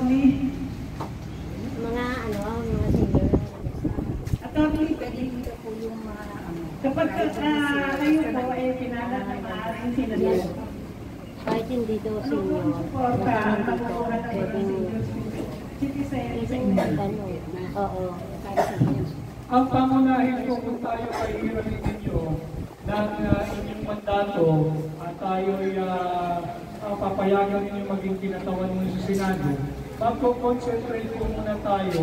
attorney. Mga senior. Attorney, pwede dito po yung mga kapag kayo po ay pinala na maaaring sinadya. Kahit hindi daw senior. Oo. Ang pangunahin po kung tayo ay hiramin ninyo ng inyong mandato at tayo ay papayagan ninyo maging kinatawan mo sa Senado, magko-concentrate po muna tayo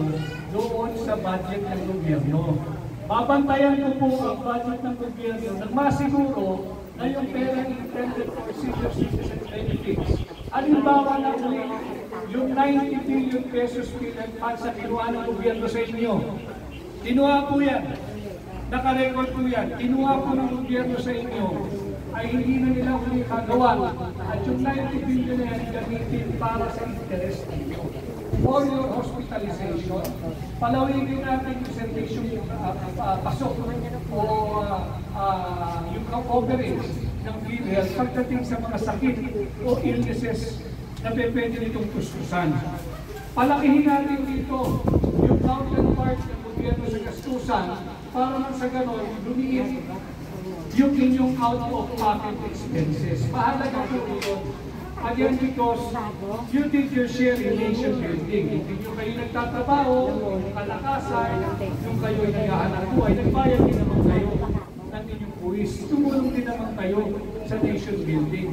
doon sa budget ng gobyerno. Babantayan ko po ang budget ng gobyerno nang masiguro na yung pera intended for senior citizen benefits. Halimbawa na ulit, yung 90 billion pesos PhilHealth funds sa kinuha ng gobyerno sa inyo. Kinuha po yan. Nakarecord po yan. Kinuha po ng gobyerno sa inyo ay hindi na nila uli kagawa. At yung 90 billion na yan gamitin para sa interest ninyo. For your hospitalization, palawigin natin yung service yung pasok o yung coverage ng PhilHealth pagdating sa mga sakit o illnesses na pwede nitong kuskusan. Palakihin natin dito yung counterpart ng gobyerno sa gastusan para nang sa ganon, lumiit yung inyong out-of-pocket expenses. Mahalaga po yun. Again, because you did your share in nation building. Hindi nyo kayo nagtatrabaho, kalakasan, yung kayo ay naghahanap buhay, nagbayad din naman kayo ng inyong buwis. Tumulong din naman kayo sa nation building.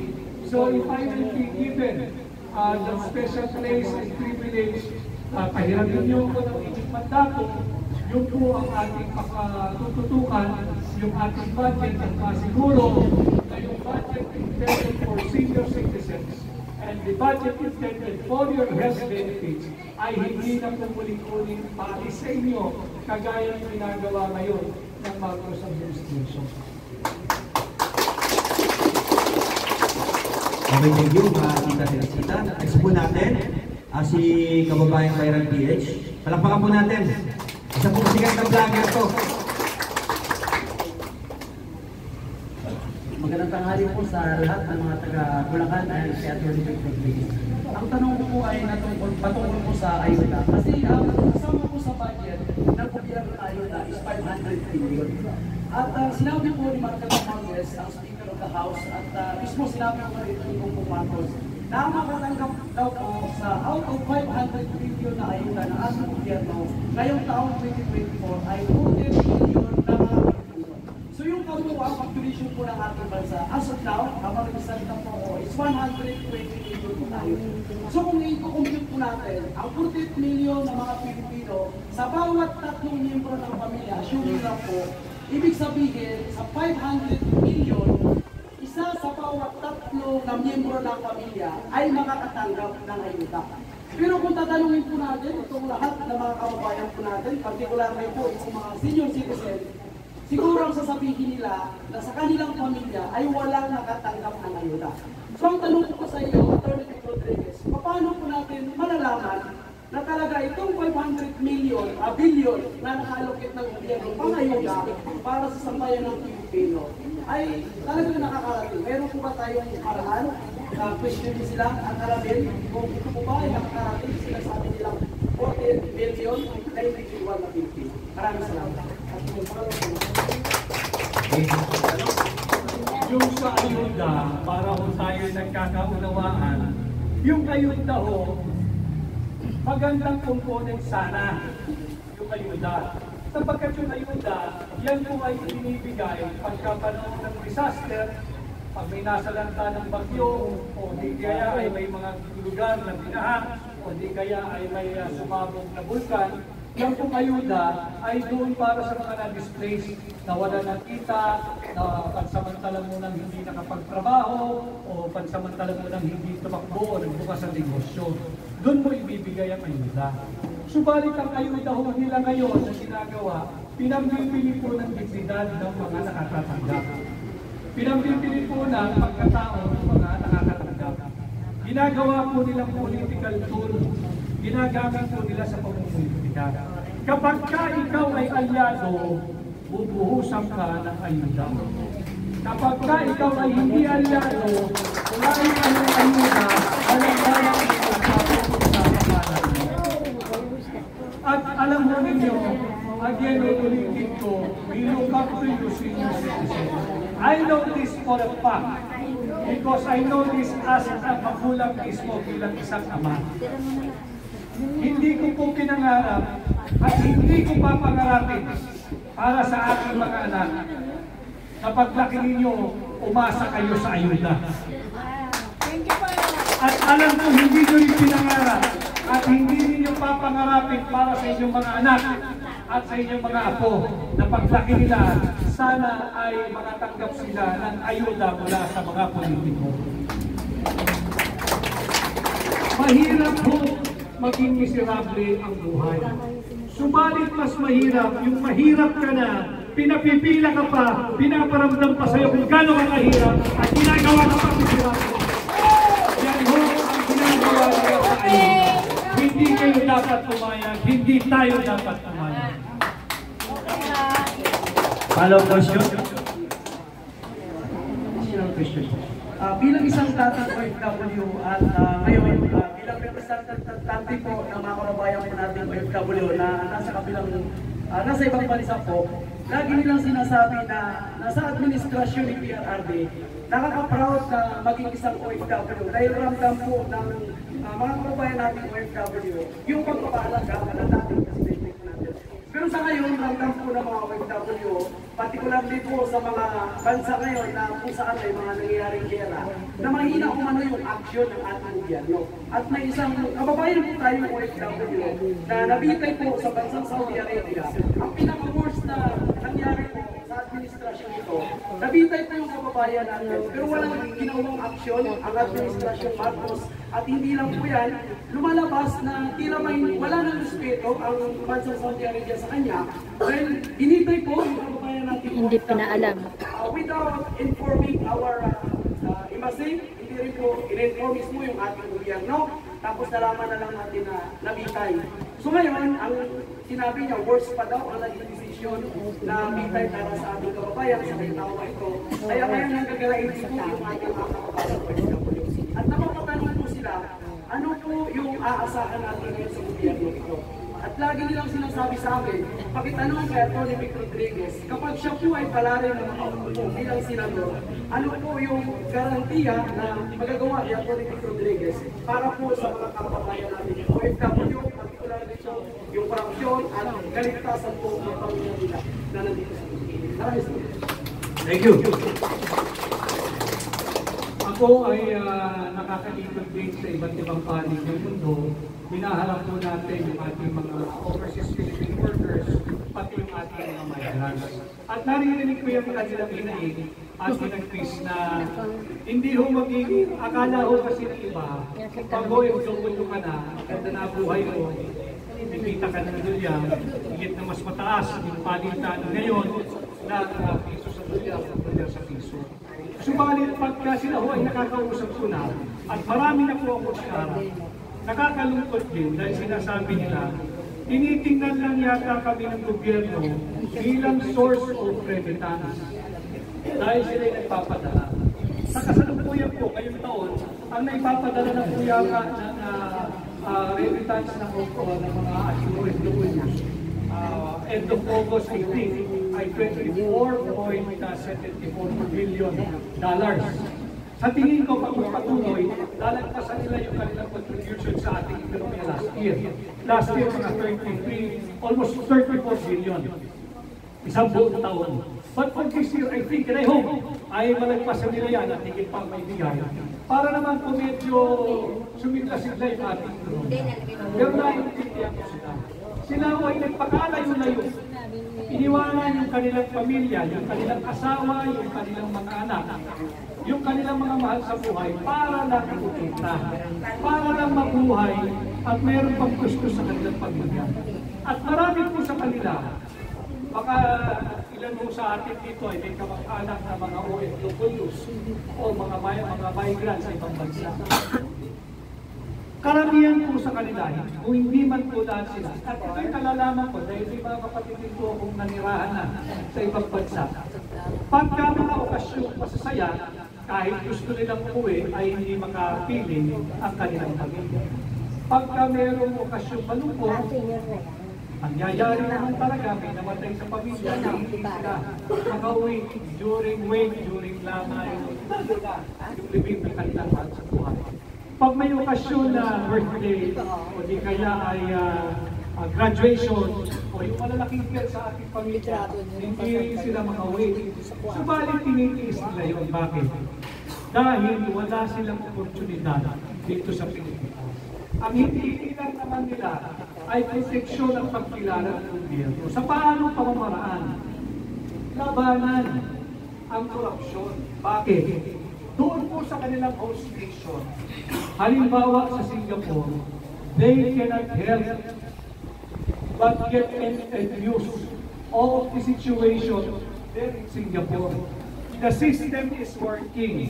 So if I will be given the special place and privilege, pahiramin nyo ko ng inyong mandato, yun po ang ating pagtututukan, yung ating budget at masiguro na yung budget intended for senior citizens and the budget intended for your health benefits ay hindi na pumuling-uling paalis sa inyo kagaya ng ginagawa ngayon ng Marcos administration. Okay, thank you mga tita. Next po natin, si kababayang Viral PH. Palakpakan po natin. Isa pong sikat na vlogger to. Magandang tanghali po sa lahat ng mga taga-Bulacan at si Atty. Rodriguez. Ang tanong ko po ay patungkol po sa ayuda. Kasi ang kasama po sa budget ng gobyerno na ayuda is 500 billion. At sinabi po ni Marcos Marquez, ang Speaker of the House, at mismo sinabi po rin ni Bongbong Marcos, na makatanggap daw po sa out of 500 billion na ayuda ng ating gobyerno ngayong taong 2024 ay 40 billion na mga Pilipino. So yung kabuuan population po ng ating bansa, as of now, habang nagsalita po ako, is 120 million po tayo. So kung i-compute po natin, ang 40 million na mga Pilipino, sa bawat tatlong miyembro ng pamilya, assuming lang po, ibig sabihin, sa 500 million, isa sa bawat tatlo na miyembro ng pamilya ay makakatanggap ng ayuda. Pero kung tatanungin po natin, itong lahat ng mga kababayan po natin, particularly po itong mga senior citizen, siguro ang sasabihin nila na sa kanilang pamilya ay walang nakatanggap ng ayuda. So ang tanong ko sa iyo, Atty. Rodriguez, paano po natin malalaman na talaga itong 500 billion na naka-allocate ng gobyerno pang-ayuda para sa sambayan ng Pilipino ay talagang nakakarating? Meron po ba tayong paraan na question sila at alamin kung ito po ba ay nakakarating sila sa atin nilang 40 billion na individual na Pilipino? Maraming salamat. Yung sa ayuda, para kung tayo nagkakaunawaan, yung ayuda ho, magandang component sana yung ayuda. Sapagkat yung ayuda, yan po ay binibigay pagka panahon ng disaster, pag may nasalanta ng bagyo, o di kaya ay may mga lugar na binaha, o di kaya ay may sumabog na bulkan. Yan pong ayuda ay doon para sa mga na-displaced, na wala ng kita, na pansamantala mo nang hindi nakapagtrabaho, o pansamantala mo nang hindi tumakbo o nagbukas ang negosyo. Doon mo ibibigay ang ayuda. Subalit ang ayuda ho nila ngayon na ginagawa, pinambibili po ng dignidad ng mga nakakatanggap. Pinambibili po ng pagkatao ng mga nakakatanggap. Ginagawa po nilang political tool, ginagamit po nila sa pamumulitika. Kapag ka ikaw ay alyado, bubuhusan ka ng ayuda. Kapag ka ikaw ay hindi alyado, wala ay ayuda, walang balang ito sa pagkakatanggap. alam mo ninyo, again, ulitin ko, we look up to you, senior citizens. I know this for a fact because I know this as a magulang mismo bilang isang ama. Hindi ko po pinangarap at hindi ko papangarapin para sa aking mga anak na paglaki ninyo, umasa kayo sa ayuda. At alam ko, hindi nyo rin pinangarap at hindi ninyo papangarapin para sa inyong mga anak at sa inyong mga apo na paglaki nila, sana ay makatanggap sila ng ayuda mula sa mga politiko. Mahirap po maging miserable ang buhay. Subalit mas mahirap, yung mahirap ka na, pinapipila ka pa, pinaparamdam pa sa'yo kung gano'n ka kahirap at ginagawa ka pa miserable. Yan ho ang ginagawa nila sa ayuda. Hindi kayo dapat pumayag, hindi tayo dapat pumayag. Follow question? Additional question. Bilang isang dating OFW at ngayon bilang representante po ng mga kababayan po nating OFW na nasa ibang bansa po, lagi nilang sinasabi na nasa administrasyon ni PRRD, nakaka-proud na maging isang OFW dahil ramdam po ng mga kababayan nating OFW yung pagpapahalaga ng dating presidente natin. Pero sa ngayon, ramdam po ng mga OFW, particularly po sa mga bansa ngayon na kung saan ay mga nangyayaring gera, na mahina umano yung aksyon ng ating gobyerno. At may isang kababayan po tayo ng OFW na nabitay po sa bansang Saudi Arabia. Ang pinaka-worst na nangyari po sa administrasyon ito, nabitay po yung kababayan natin, pero walang ginawang aksyon ang administrasyon Marcos. At hindi lang po yan, lumalabas na tila may wala ng respeto ang bansang Saudi Arabia sa kanya dahil initay po yung kababayan natin. Hindi pinaalam. Without informing our embassy, hindi rin po in-inform mismo yung ating gobyerno, tapos nalaman na lang natin na nabitay. So ngayon, ang sinabi niya, worse pa daw ang naging desisyon na bitay para sa ating kababayan sa kitawa ito. Kaya ngayon nanggagalain din po yung ating mga kababayan. At napapatanong po sila, ano po yung aasahan natin ngayon sa gobyerno ito? At lagi nilang sinasabi sa amin, pakitanong kay Atty. Vic Rodriguez, kapag siya po ay palarin ng makaupo bilang senador, ano po yung garantiya na magagawa ni Atty. Vic Rodriguez para po sa mga kababayan natin, OFW, particular dito, yung korupsyon at kaligtasan po ng pamilya nila na nandito sa Pilipinas. Maraming salamat. Thank you. Ako ay nakakalikod din sa iba't ibang panig ng mundo. Hinaharap po natin yung ating mga overseas Philippine workers, pati yung ating mga migrants. At narinig ko yung kanilang hinaing at hinagpis na hindi ho magiging, akala ho kasi ng iba, pag ho yung tungkol ka na, ganda na buhay mo, nakikita ka ng dulya, higit na mas mataas yung palitan ngayon na piso sa dulya, dulya sa piso. Subalit pagka sila ho ay nakakausap ko na at marami na po ako siya, nakakalungkot din dahil sinasabi nila, tinitingnan lang yata kami ng gobyerno bilang source of remittance. Dahil sila ay nagpapadala. Sa kasalukuyan po, ngayong taon, ang naipapadala ng kuyaka ng remittance ng mga OFWs, end of August 18, ay $24.74 billion. Sa tingin ko, pag patuloy, lalagpasan nila yung kanilang contribution sa ating ekonomiya last year. Last year, mga 33, almost 34 billion. Isang buong taon. But for this year, I think, and I hope, ay malagpasan nila yan at higit pang may bigay. Para naman po medyo sumigla-sigla yung ating ekonomiya. Pero naiintindihan ko sila. Sila ay nagpakalayo-layo. Iniwanan yung kanilang pamilya, yung kanilang asawa, yung kanilang mga anak, yung kanilang mga mahal sa buhay para lang kumita, para lang mabuhay at mayroon pang gusto sa kanilang pamilya. At marami po sa kanila, baka ilan po sa atin dito ay may kamag-anak na mga OFWs o mga migrants sa ibang bansa. Karamihan po sa kanila, kung hindi man po lahat sila. At ito'y kalalaman ko dahil may mga kapatid ko akong nanirahan na sa ibang bansa. Pagka mga okasyon masasaya, kahit gusto nilang umuwi ay hindi makapiling ang kanilang pamilya. Pagka mayroong okasyon malungkot, Ang yayari naman talaga, may namatay sa pamilya, hindi sila makauwi during wake, during lamay, yung libing na kanilang mahal sa buhay. Pag may okasyon na birthday, o di kaya ay graduation, o yung malalaking deal sa ating pamilya, hindi rin sila makauwi. Subalit tinitiis nila yun. Bakit? Dahil wala silang oportunidad dito sa Pilipinas. Ang hindi lang naman nila ay proteksyon at pagkilala ng gobyerno. Sa paano pamamaraan? Labanan ang korupsyon. Bakit? Doon po sa kanilang host nation, halimbawa sa Singapore, they cannot help but get and use all of the situation there in Singapore. The system is working.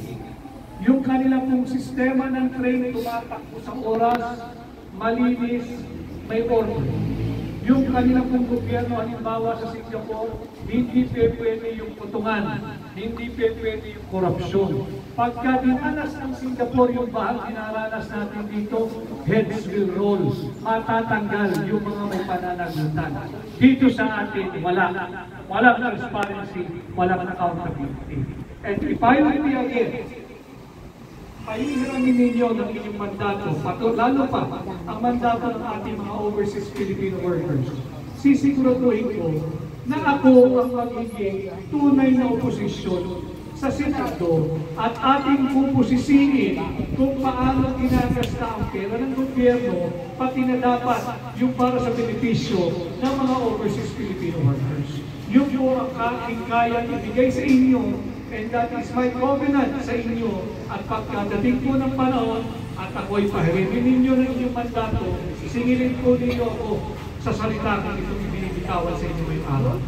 Yung kanilang pong sistema ng train tumatakbo sa oras, malinis, may order. Yung kanilang pong gobyerno, halimbawa sa Singapore, hindi pwede yung putungan, hindi pwede yung korupsyon. Pagka dinanas ng Singapore yung bahang dinaranas natin dito, heads will roll, matatanggal yung mga may pananagutan. Dito sa atin, walang transparency, walang accountability. And if I will be again, pahihiramin ninyo ng inyong mandato, lalo pa ang mandato ng ating mga overseas Filipino workers. Sisiguraduhin ko na ako ang magiging tunay na oposisyon sa Senado at ating pupusisiin kung paano ginagasta ang pera ng gobyerno, pati na dapat yung para sa benepisyo ng mga overseas Filipino workers. Yung po ang aking kaya ibigay sa inyo, and that is my covenant sa inyo. At pagkadating po ng panahon at ako'y pahirimin ninyo ng inyong mandato, singilin po ninyo ako sa salita kung itong ibinibitawan sa inyo ngayong araw.